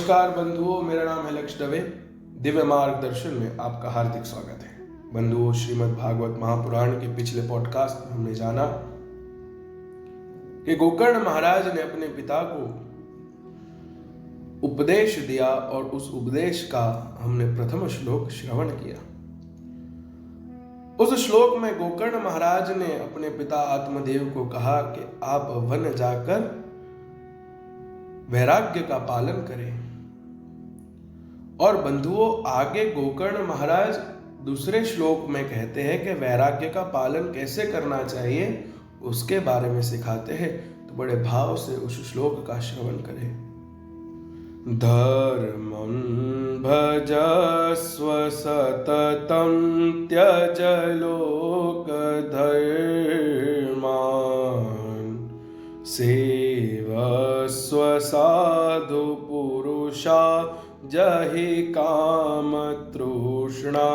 नमस्कार बंधुओं, मेरा नाम है लक्ष्य दवे। दिव्य मार्गदर्शन में आपका हार्दिक स्वागत है। बंधुओं, श्रीमद् भागवत महापुराण के पिछले पॉडकास्ट में हमने जाना कि गोकर्ण महाराज ने अपने पिता को उपदेश दिया और उस उपदेश का हमने प्रथम श्लोक श्रवण किया। उस श्लोक में गोकर्ण महाराज ने अपने पिता आत्मदेव को कहा कि आप वन जाकर वैराग्य का पालन करें। और बंधुओं, आगे गोकर्ण महाराज दूसरे श्लोक में कहते हैं कि वैराग्य का पालन कैसे करना चाहिए उसके बारे में सिखाते हैं। तो बड़े भाव से उस श्लोक का श्रवण करें। धर्मं भजस्व सततं त्यज लोक धर्मान् सेवस्व साधु पुरुषा जहि काम तृष्णा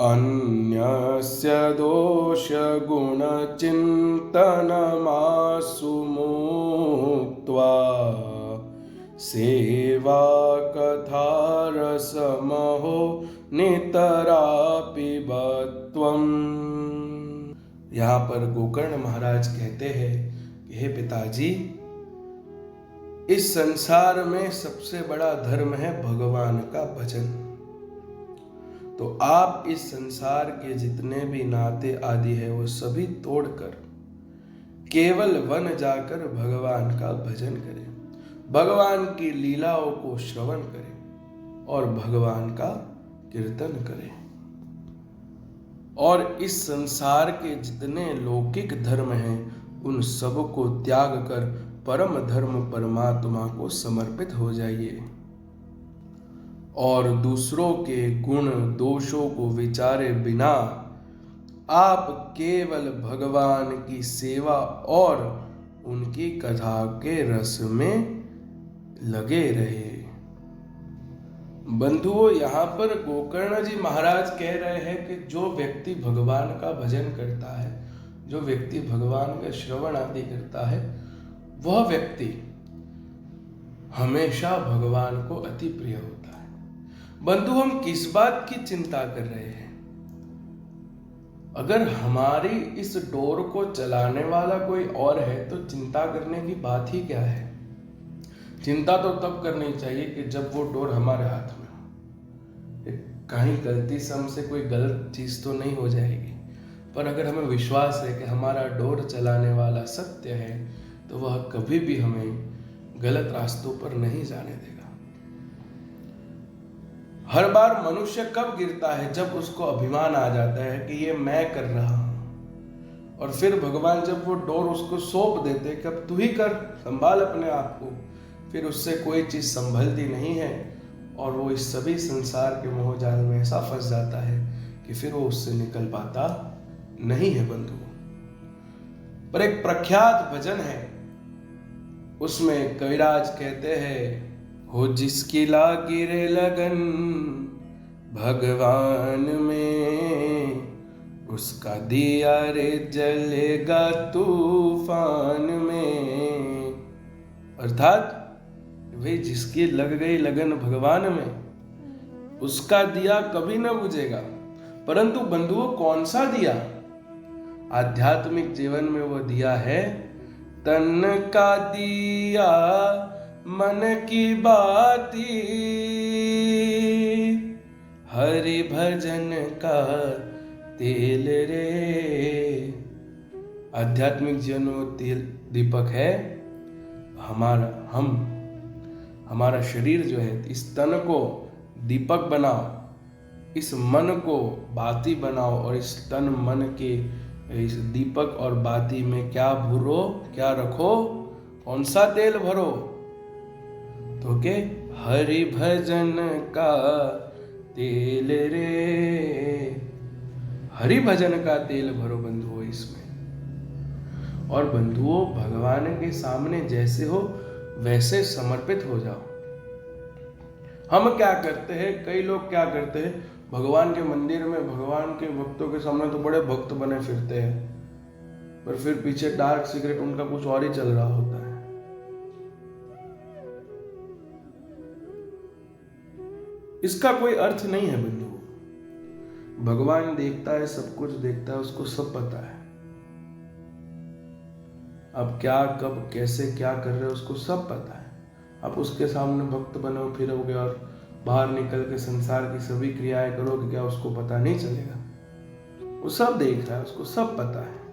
अन्यस्य दोष गुण चिन्तनमासु मुक्त्वा सेवा कथा रसमहो नितरापि बत्वम्। यहाँ पर गोकर्ण महाराज कहते हैं कि हे पिताजी, इस संसार में सबसे बड़ा धर्म है भगवान का भजन। तो आप इस संसार के जितने भी नाते आदि है वो सभी तोड़कर केवल वन जाकर भगवान का भजन करें, भगवान की लीलाओं को श्रवण करें और भगवान का कीर्तन करें। और इस संसार के जितने लौकिक धर्म हैं उन सब को त्याग कर परम धर्म परमात्मा को समर्पित हो जाइए और दूसरों के गुण दोषों को विचारे बिना आप केवल भगवान की सेवा और उनकी कथा के रस में लगे रहे। बंधुओं, यहाँ पर गोकर्ण जी महाराज कह रहे हैं कि जो व्यक्ति भगवान का भजन करता है, जो व्यक्ति भगवान का श्रवण आदि करता है, वह व्यक्ति हमेशा भगवान को अति प्रिय होता है। बंधु, हम किस बात की चिंता कर रहे हैं? अगर हमारी इस डोर को चलाने वाला कोई और है तो चिंता करने की बात ही क्या है? चिंता तो तब करनी चाहिए कि जब वो डोर हमारे हाथ में हो। कहीं गलती से हमसे कोई गलत चीज तो नहीं हो जाएगी, पर अगर हमें विश्वास है कि हमारा डोर चलाने वाला सत्य है तो वह कभी भी हमें गलत रास्तों पर नहीं जाने देगा। हर बार मनुष्य कब गिरता है? जब उसको अभिमान आ जाता है कि ये मैं कर रहा हूं। और फिर भगवान जब वो डोर उसको सौंप देते कि अब तू ही कर, संभाल अपने आप को, फिर उससे कोई चीज संभलती नहीं है और वो इस सभी संसार के मोह जाल में ऐसा फंस जाता है कि फिर वो उससे निकल पाता नहीं है। बंधु, पर एक प्रख्यात भजन है, उसमें कविराज कहते हैं, हो जिसकी लागी रे लगन भगवान में, उसका दिया रे जलेगा तूफान में। अर्थात भाई, जिसकी लग गई लगन भगवान में, उसका दिया कभी न बुझेगा। परंतु बंधुओं, कौन सा दिया? आध्यात्मिक जीवन में वो दिया है तन का दिया मन की बाती, हरि भजन का तेल रे। आध्यात्मिक जीवन में वो तेल दीपक है हमारा शरीर जो है, इस तन को दीपक बनाओ, इस मन को बाती बनाओ और इस तन मन के इस दीपक और बाती में क्या भरो, क्या रखो, कौन सा तेल भरो? तो के हरि भजन का तेल रे, हरि भजन का तेल भरो बंधुओं इसमें। और बंधुओं, भगवान के सामने जैसे हो वैसे समर्पित हो जाओ। हम क्या करते हैं, कई लोग क्या करते हैं, भगवान के मंदिर में भगवान के भक्तों के सामने तो बड़े भक्त बने फिरते हैं, पर फिर पीछे डार्क सीक्रेट उनका कुछ और ही चल रहा होता है। इसका कोई अर्थ नहीं है बंधुओं। भगवान देखता है, सब कुछ देखता है, उसको सब पता है। आप क्या, कब, कैसे, क्या कर रहे हो, उसको सब पता है। आप उसके सामने भक्त बनो फिरोगे और बाहर निकल के संसार की सभी क्रियाएं करोगे, क्या उसको पता नहीं चलेगा? वो सब देख रहा है, उसको सब पता है।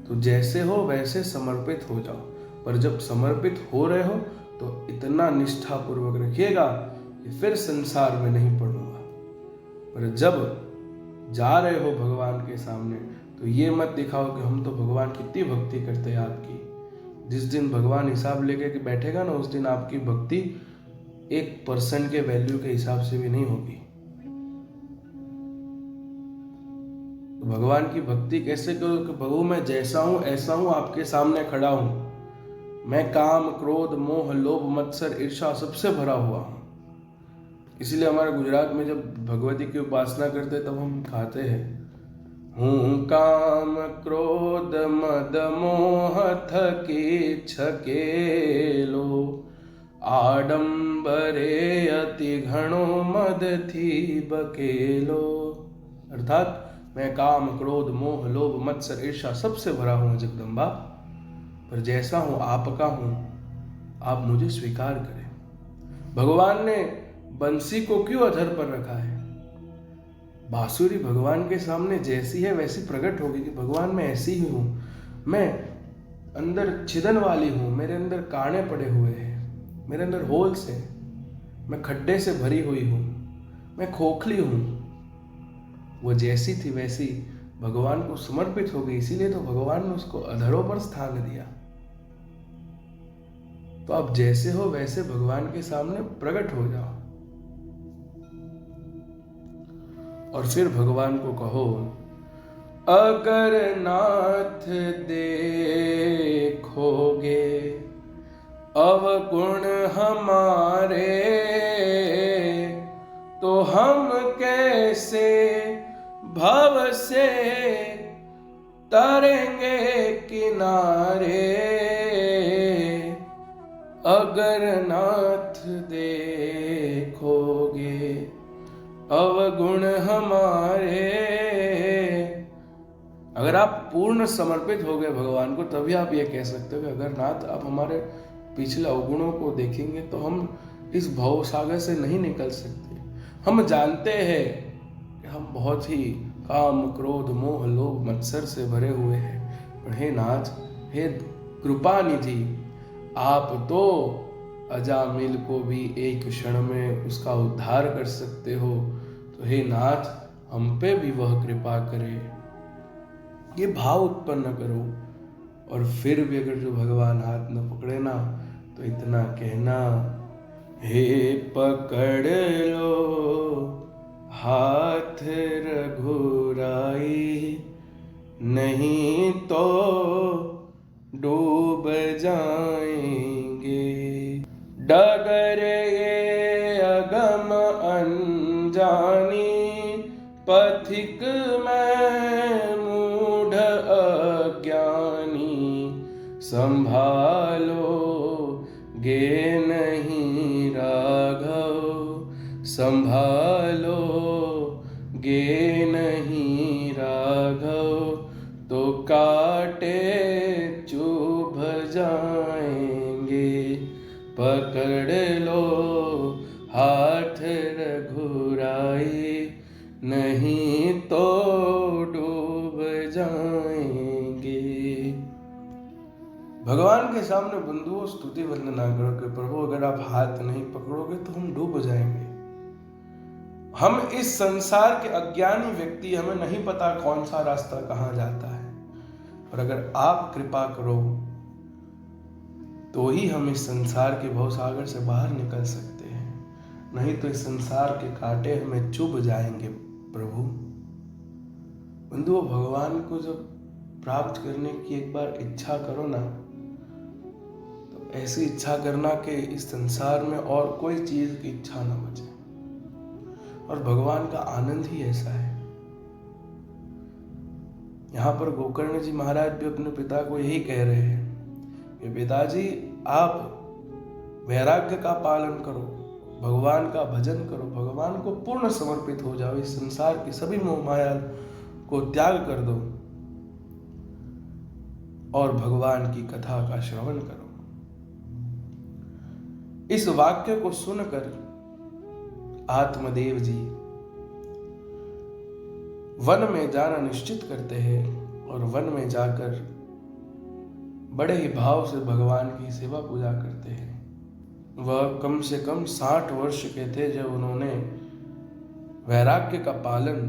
तो जैसे हो वैसे समर्पित हो जाओ, पर जब समर्पित हो रहे हो तो इतना निष्ठा पूर्वक रखिएगा कि फिर संसार में नहीं पड़ूंगा। पर जब जा रहे हो भगवान के सामने तो ये मत दिखाओ कि हम तो भगवान कितनी भक्ति करते हैं आपकी। जिस दिन भगवान हिसाब लेके कि बैठेगा ना, उस दिन आपकी भक्ति 1% के वैल्यू के हिसाब से भी नहीं होगी। तो भगवान की भक्ति कैसे करो कि प्रभु मैं जैसा हूं ऐसा हूं, आपके सामने खड़ा हूं। मैं काम, क्रोध, मोह, लोभ, मत्सर, ईर्ष्या सबसे भरा हुआ हूं। इसलिए हमारे गुजरात में जब भगवती की उपासना करते तब हम खाते हैं, हूँ काम, क्रोध, मद, मोह थके छकेलो, आडंबरे अति घणो मद थी बकेलो। अर्थात मैं काम, क्रोध, मोह, लोभ, मत्सर, ईर्ष्या सबसे भरा हूं जगदम्बा, पर जैसा हूं आपका हूं, आप मुझे स्वीकार करें। भगवान ने बंसी को क्यों अधर पर रखा है? बांसुरी भगवान के सामने जैसी है वैसी प्रकट होगी कि भगवान मैं ऐसी ही हूं। मैं अंदर छिदन वाली हूं, मेरे अंदर कांटे पड़े हुए हैं, मेरे अंदर होल्स हैं, मैं खड्डे से भरी हुई हूं, मैं खोखली हूं। वो जैसी थी वैसी भगवान को समर्पित हो गई, इसीलिए तो भगवान ने उसको अधरों पर स्थान दिया। तो आप जैसे हो वैसे भगवान के सामने प्रकट हो जाओ और फिर भगवान को कहो, अगर नाथ देखोगे अवगुण हमारे, तो हम कैसे भव से तरेंगे किनारे। अगर नाथ देखोगे अवगुण हमारे, अगर आप पूर्ण समर्पित हो गए भगवान को तभी आप ये कह सकते हो कि अगर नाथ आप हमारे पिछले अवगुणों को देखेंगे तो हम इस भव सागर से नहीं निकल सकते। हम जानते हैं कि हम बहुत ही काम, क्रोध, मोह, लोभ, मत्सर से भरे हुए हैं, पर हे नाथ, हे कृपा निधि, आप तो अजामिल को भी एक क्षण में उसका उद्धार कर सकते हो। तो हे नाथ, हम पे भी वह कृपा करे, ये भाव उत्पन्न करो। और फिर भी अगर जो भगवान हाथ न पकड़े ना, तो इतना कहना, हे पकड़ लो हाथ रघुराई, नहीं तो डूब जाएंगे। डगर ये अगम अनजानी, पथिक मैं मूढ़ अज्ञानी, संभालो गे नहीं राघव, संभालो गे नहीं राघव, तो काटे चुभ जाएंगे। पकड़ लो हाथ रघुराई, नहीं तो डूब जाएंगे। भगवान के सामने बंधुओं स्तुति वंदना करो कि प्रभु अगर आप हाथ नहीं पकड़ोगे तो हम डूब जाएंगे। हम इस संसार के अज्ञानी व्यक्ति, हमें नहीं पता कौन सा रास्ता कहाँ जाता है, और अगर आप कृपा करो तो ही हम इस संसार के भवसागर से बाहर निकल सकते हैं, नहीं तो इस संसार के कांटे हमें चुभ जाएंगे। प्रभु बंधुओं, भगवान को जब प्राप्त करने की एक बार इच्छा करो ना, तो ऐसी इच्छा करना कि इस संसार में और कोई चीज की इच्छा ना बचे। और भगवान का आनंद ही ऐसा है। यहाँ पर गोकर्ण जी महाराज भी अपने पिता को यही कह रहे हैं कि पिताजी, आप वैराग्य का पालन करो, भगवान का भजन करो, भगवान को पूर्ण समर्पित हो जाओ, इस संसार की सभी मोह माया को त्याग कर दो और भगवान की कथा का श्रवण करो। इस वाक्य को सुनकर आत्मदेव जी वन में जाना निश्चित करते हैं और वन में जाकर बड़े ही भाव से भगवान की सेवा पूजा करते हैं। वह कम से कम 60 वर्ष के थे जब उन्होंने वैराग्य का पालन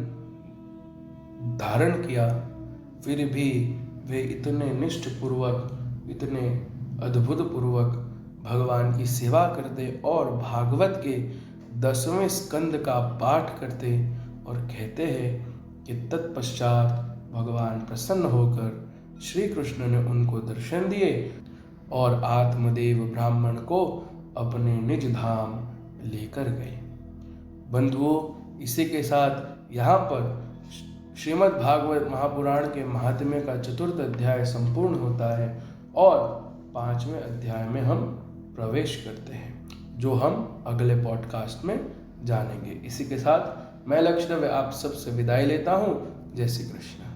धारण किया, फिर भी वे इतने निष्ठपूर्वक, इतने अद्भुत पूर्वक भगवान की सेवा करते और भागवत के 10वें स्कंद का पाठ करते और कहते हैं कि तत्पश्चात भगवान प्रसन्न होकर श्री कृष्ण ने उनको दर्शन दिए और आत्मदेव ब्राह्मण को अपने निज धाम लेकर गए। बंधुओं, इसी के साथ यहाँ पर श्रीमद् भागवत महापुराण के महात्म्य का 4th अध्याय संपूर्ण होता है और 5वें अध्याय में हम प्रवेश करते हैं, जो हम अगले पॉडकास्ट में जानेंगे। इसी के साथ मैं लक्ष्य आप सबसे विदाई लेता हूँ। जय श्री कृष्ण।